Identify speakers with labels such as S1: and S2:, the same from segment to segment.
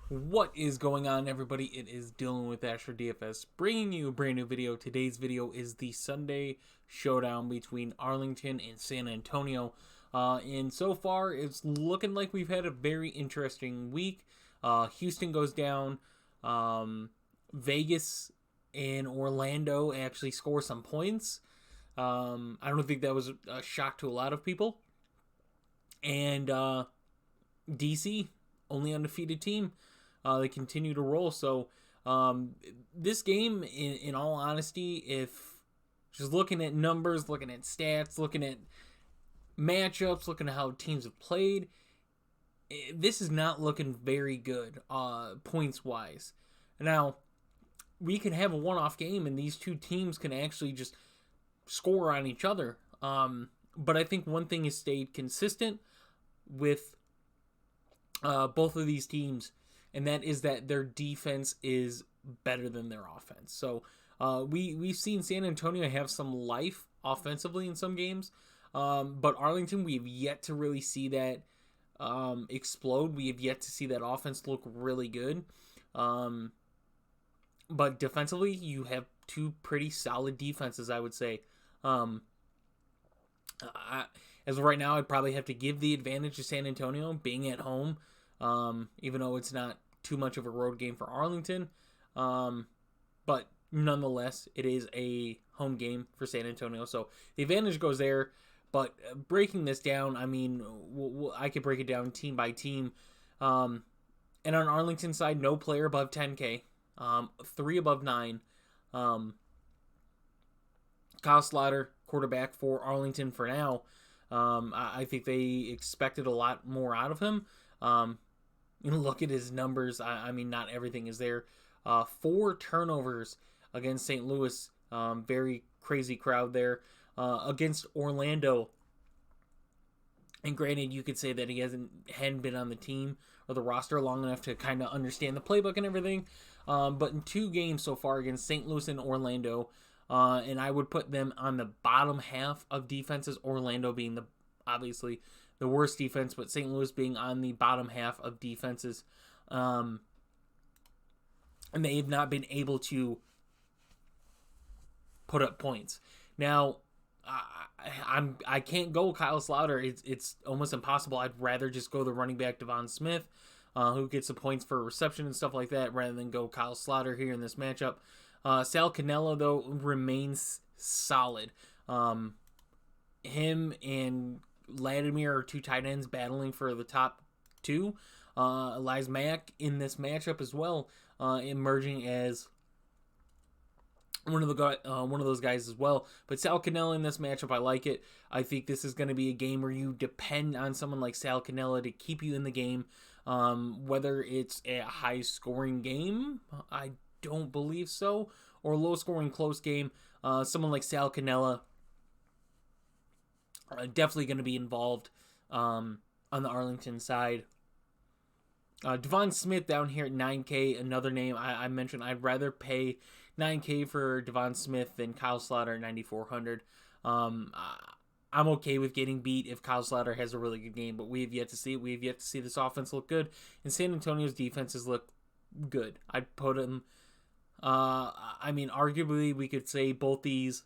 S1: What is going on, everybody? It is Dylan with Astrodfs bringing you a brand new video. Today's video is the Sunday showdown between Arlington and San Antonio. And so far, it's looking like we've had a very interesting week. Houston goes down. Vegas and Orlando actually score some points. I don't think that was a shock to a lot of people. And DC, only undefeated team. They continue to roll. So this game, in all honesty, if just looking at numbers, looking at stats, looking at matchups, looking at how teams have played, this is not looking very good points-wise. Now, we can have a one-off game, and these two teams can actually just score on each other. But I think one thing has stayed consistent with both of these teams, and that is that their defense is better than their offense. So we've seen San Antonio have some life offensively in some games, but Arlington, we've yet to really see that explode. We have yet to see that offense look really good. But defensively, you have two pretty solid defenses, I would say. As of right now, I'd probably have to give the advantage to San Antonio being at home, even though it's not too much of a road game for Arlington. But nonetheless, it is a home game for San Antonio, so the advantage goes there. But breaking this down, I mean, I could break it down team by team. And on Arlington's side, no player above 10K, 3 above 9. Kyle Slaughter, quarterback for Arlington for now. I think they expected a lot more out of him. Look at his numbers. I mean, not everything is there. 4 turnovers against St. Louis. Very crazy crowd there. Against Orlando. And granted, you could say that he hadn't been on the team or the roster long enough to kind of understand the playbook and everything. But in 2 games so far against St. Louis and Orlando, and I would put them on the bottom half of defenses, Orlando being obviously the worst defense, but St. Louis being on the bottom half of defenses. And they have not been able to put up points. Now, I can't go Kyle Slaughter. It's almost impossible. I'd rather just go the running back Devon Smith, who gets the points for reception and stuff like that, rather than go Kyle Slaughter here in this matchup. Sal Cannella, though, remains solid. Him and Latimer are 2 tight ends battling for the top 2. Elias Mack in this matchup as well, emerging as one of those guys as well. But Sal Cannella in this matchup, I like it. I think this is going to be a game where you depend on someone like Sal Cannella to keep you in the game. Whether it's a high-scoring game, I don't believe so, or a low-scoring close game. Someone like Sal Cannella definitely going to be involved on the Arlington side. Devon Smith down here at 9K, another name I mentioned. I'd rather pay 9K for Devon Smith than Kyle Slaughter at 9,400. I'm okay with getting beat if Kyle Slaughter has a really good game, but we have yet to see it. We have yet to see this offense look good, and San Antonio's defenses look good. I'd put them. I mean, arguably, we could say both these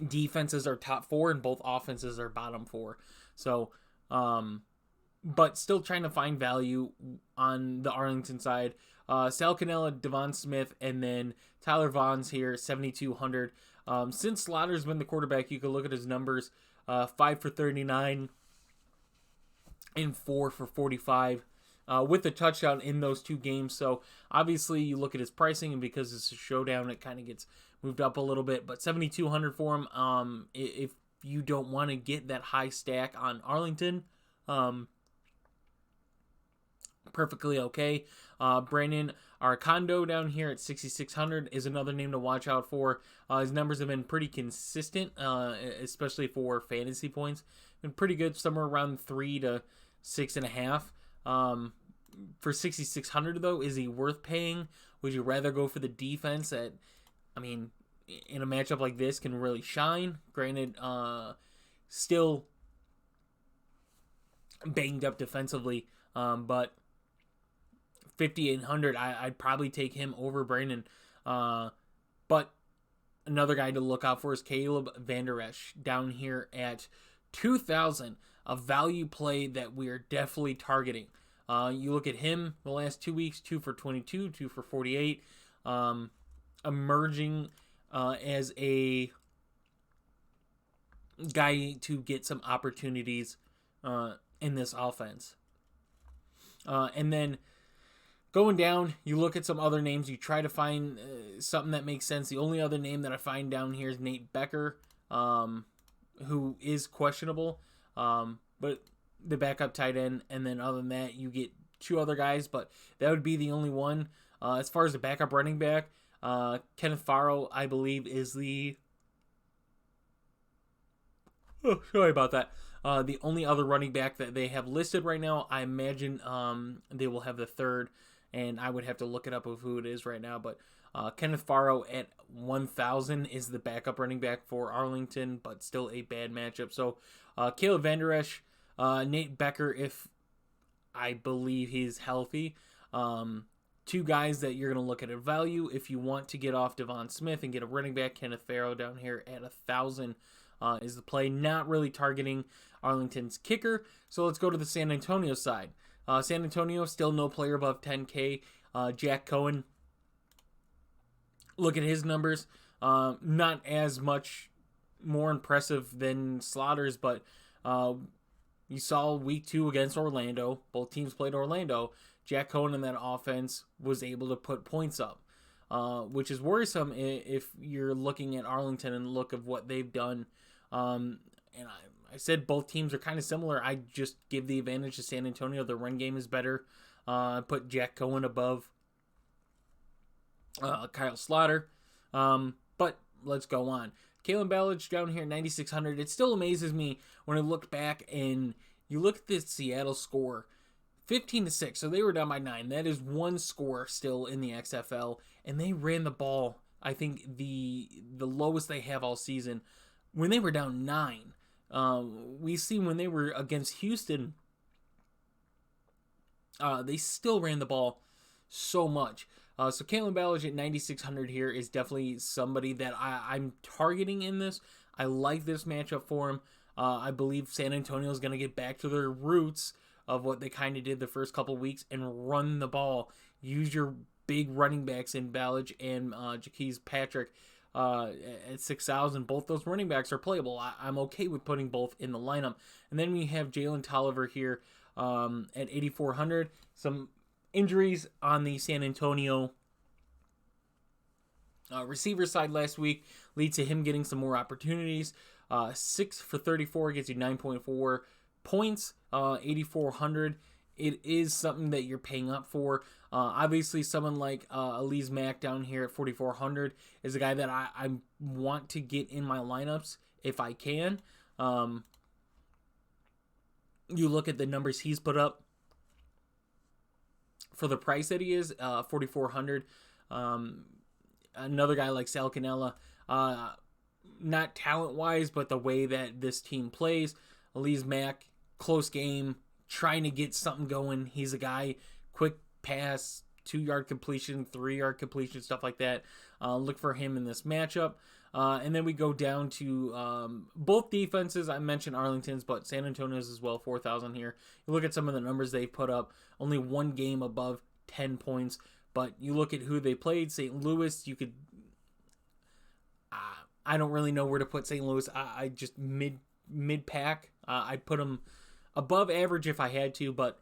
S1: defenses are top 4 and both offenses are bottom 4. So, but still trying to find value on the Arlington side. Sal Cannella, Devon Smith, and then Tyler Vaughn's here, 7,200. Since Slaughter's been the quarterback, you can look at his numbers. 5 for 39 and 4 for 45. With a touchdown in those 2 games. So obviously you look at his pricing, and because it's a showdown, it kind of gets moved up a little bit. But 7,200 for him. If you don't want to get that high stack on Arlington, perfectly okay. Brandon Arcondo down here at 6,600 is another name to watch out for. His numbers have been pretty consistent, especially for fantasy points. Been pretty good, somewhere around 3 to 6.5. For 6,600 though, is he worth paying? Would you rather go for the defense that, I mean, in a matchup like this can really shine? Granted, still banged up defensively, but 5,800, I'd probably take him over Brandon. But another guy to look out for is Caleb Van Der Esch down here at 2,000, a value play that we are definitely targeting. You look at him the last 2 weeks, 2 for 22, 2 for 48, emerging as a guy to get some opportunities in this offense. And then going down, you look at some other names. You try to find something that makes sense. The only other name that I find down here is Nate Becker, who is questionable, but the backup tight end. And then other than that, you get 2 other guys, but that would be the only one. As far as the backup running back, Kenneth Farrow, I believe, is the... Oh, sorry about that. The only other running back that they have listed right now, I imagine they will have the third, and I would have to look it up of who it is right now. But Kenneth Farrow at 1,000 is the backup running back for Arlington, but still a bad matchup. So Caleb Van Der Esch, Nate Becker, if I believe he's healthy. 2 guys that you're going to look at value if you want to get off Devon Smith and get a running back. Kenneth Farrow down here at 1,000 is the play. Not really targeting Arlington's kicker. So let's go to the San Antonio side. San Antonio, still no player above 10K. Jack Cohen, look at his numbers. Not as much more impressive than Slaughter's, but you saw week 2 against Orlando. Both teams played Orlando. Jack Cohen in that offense was able to put points up, which is worrisome if you're looking at Arlington and look of what they've done. And I said both teams are kind of similar. I just give the advantage to San Antonio. The run game is better. Put Jack Cohen above Kyle Slaughter. But let's go on. Kalen Ballage down here, 9,600. It still amazes me when I look back and you look at this Seattle score, 15-6. So they were down by 9. That is 1 score still in the XFL, and they ran the ball. I think the lowest they have all season when they were down 9. We see when they were against Houston, they still ran the ball so much. So Kalen Ballage at 9,600 here is definitely somebody that I'm targeting in this. I like this matchup for him. I believe San Antonio is going to get back to their roots of what they kind of did the first couple weeks and run the ball. Use your big running backs in Ballage and Jaquez Patrick at 6,000. Both those running backs are playable. I'm okay with putting both in the lineup. And then we have Jalen Tolliver here at 8,400. Some injuries on the San Antonio receiver side last week lead to him getting some more opportunities. 6 for 34 gets you 9.4 points. 8,400. It is something that you're paying up for. Obviously, someone like Elise Mack down here at 4,400 is a guy that I want to get in my lineups if I can. You look at the numbers he's put up for the price that he is, 4,400. Another guy like Sal Cannella, not talent-wise, but the way that this team plays. Elise Mack, close game, trying to get something going. He's a guy, quick pass, 2-yard completion, 3-yard completion, stuff like that. Look for him in this matchup. And then we go down to both defenses. I mentioned Arlington's, but San Antonio's as well, 4,000 here. You look at some of the numbers they put up, only 1 game above 10 points. But you look at who they played, St. Louis, you could... I don't really know where to put St. Louis. I just mid-pack. I'd put them above average if I had to, but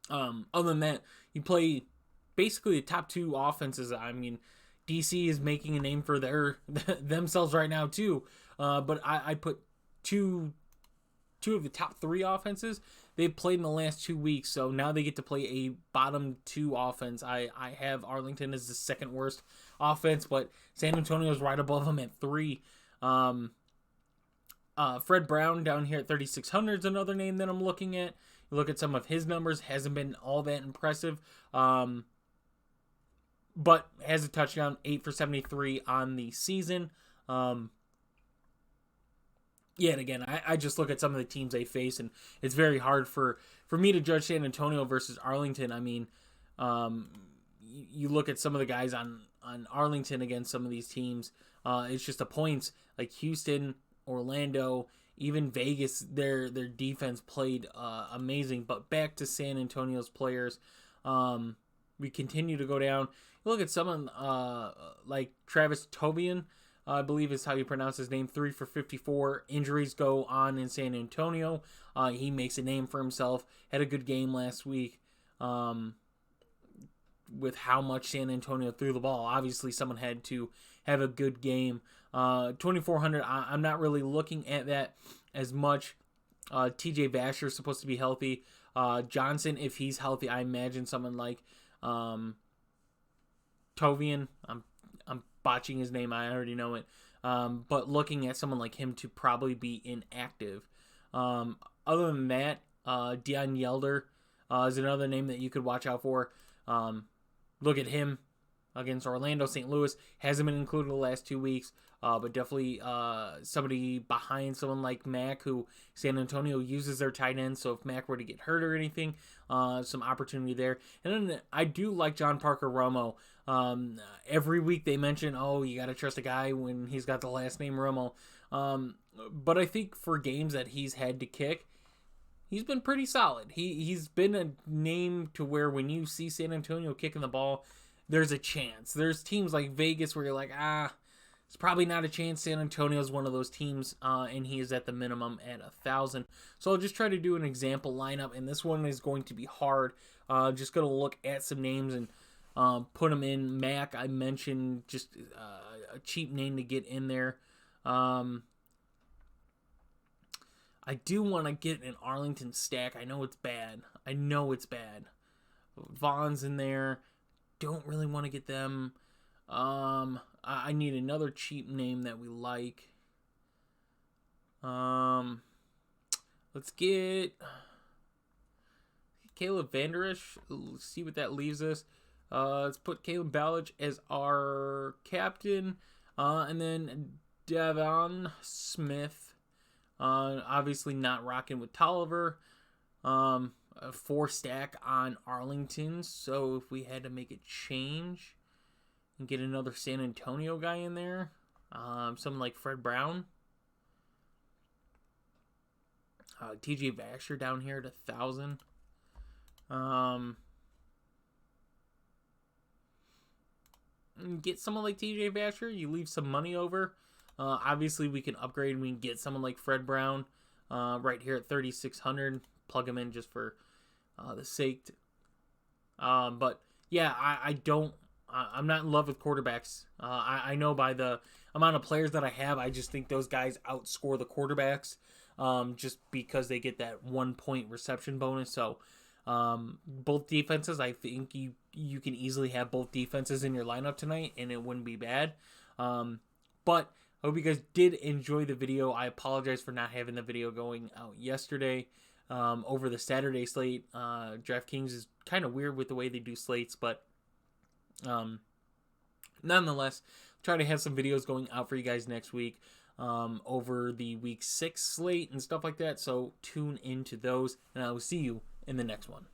S1: other than that, you play basically the top 2 offenses. I mean, DC is making a name for themselves right now too, but I put two of the top 3 offenses. They've played in the last 2 weeks, so now they get to play a bottom 2 offense. I have Arlington as the second worst offense, but San Antonio is right above them at 3. Fred Brown down here at 3,600 is another name that I'm looking at. You look at some of his numbers, hasn't been all that impressive, but has a touchdown, 8 for 73 on the season. You yeah, and again, I just look at some of the teams they face, and it's very hard for me to judge San Antonio versus Arlington. I mean, you look at some of the guys on Arlington against some of these teams. It's just the points like Houston, Orlando, even Vegas. Their defense played amazing. But back to San Antonio's players, we continue to go down. You look at someone like Travis Tobian. I believe is how you pronounce his name. 3 for 54. Injuries go on in San Antonio. He makes a name for himself. Had a good game last week. With how much San Antonio threw the ball. Obviously, someone had to have a good game. 2,400, I'm not really looking at that as much. TJ Vasher is supposed to be healthy. Johnson, if he's healthy, I imagine someone like Tovian. I'm botching his name. I already know it. But looking at someone like him to probably be inactive. Other than that, Deion Yelder is another name that you could watch out for. Look at him against Orlando. St. Louis hasn't been included the last 2 weeks, but definitely somebody behind someone like Mack, who San Antonio uses their tight end. So if Mack were to get hurt or anything, some opportunity there. And then I do like John Parker Romo. Every week they mention, oh, you got to trust a guy when he's got the last name Romo. But I think for games that he's had to kick, he's been pretty solid. He's been a name to where when you see San Antonio kicking the ball, there's a chance. There's teams like Vegas where you're like, it's probably not a chance. San Antonio's one of those teams, and he is at the minimum at 1,000. So I'll just try to do an example lineup, and this one is going to be hard. Just going to look at some names and put them in. Mac, I mentioned, just a cheap name to get in there. I do want to get an Arlington stack. I know it's bad. Vaughn's in there. Don't really want to get them. I need another cheap name that we like. Let's get Caleb Vanderish. Let's see what that leaves us. Let's put Caleb Ballage as our captain. And then Devon Smith. Obviously not rocking with Tolliver. A 4 stack on Arlington. So if we had to make a change and get another San Antonio guy in there, something like Fred Brown. TJ Vasher down here at 1,000. Get someone like TJ Vasher. You leave some money over. Obviously, we can upgrade and we can get someone like Fred Brown right here at 3,600. Plug him in just for the sake. But yeah, I'm not in love with quarterbacks. I know by the amount of players that I have, I just think those guys outscore the quarterbacks just because they get that 1 point reception bonus. So both defenses, I think you can easily have both defenses in your lineup tonight and it wouldn't be bad. But I hope you guys did enjoy the video. I apologize for not having the video going out yesterday over the Saturday slate. DraftKings is kind of weird with the way they do slates, but nonetheless, try to have some videos going out for you guys next week over the week 6 slate and stuff like that. So tune into those, and I will see you in the next one.